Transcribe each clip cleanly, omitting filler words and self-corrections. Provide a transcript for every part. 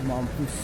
Mampus.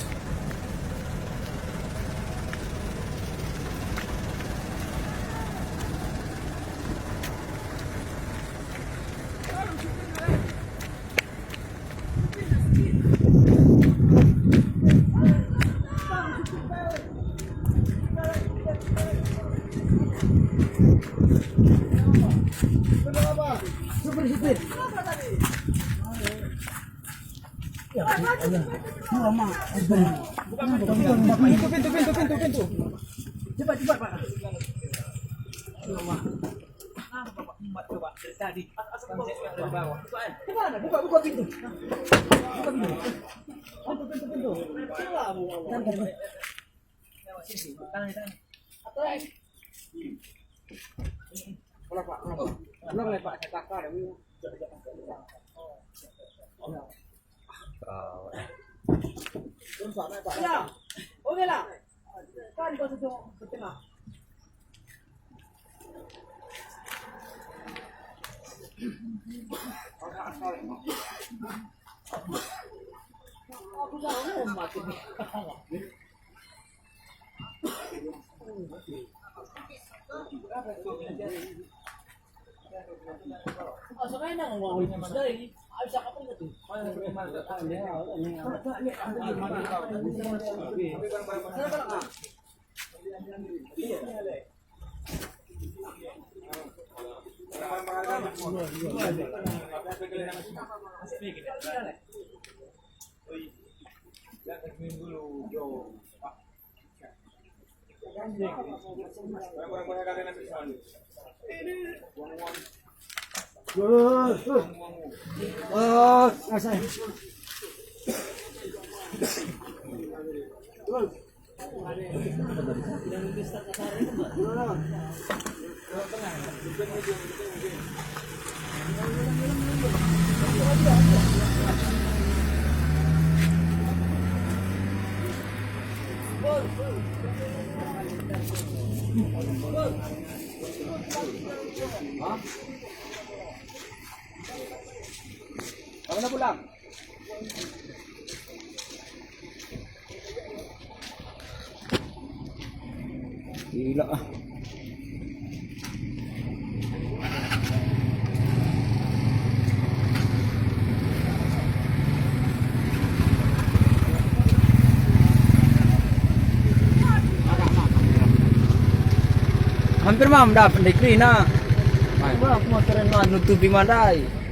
Pintu. Cepat, Pak. Bapak muat coba dari tadi. Dari bawah. Kemana? Buka pintu. Buka pintu. Pak. Kakak. Ya, oke lah. Kan kau sedang bertengah. Aku jangan mati ni. Sekarang nak mau ini dari. Ayos ako po ito. Kamu nak pulang? Gila ah. Hampir mam dah pendekri na. Ay, aku mau nutupi mandai.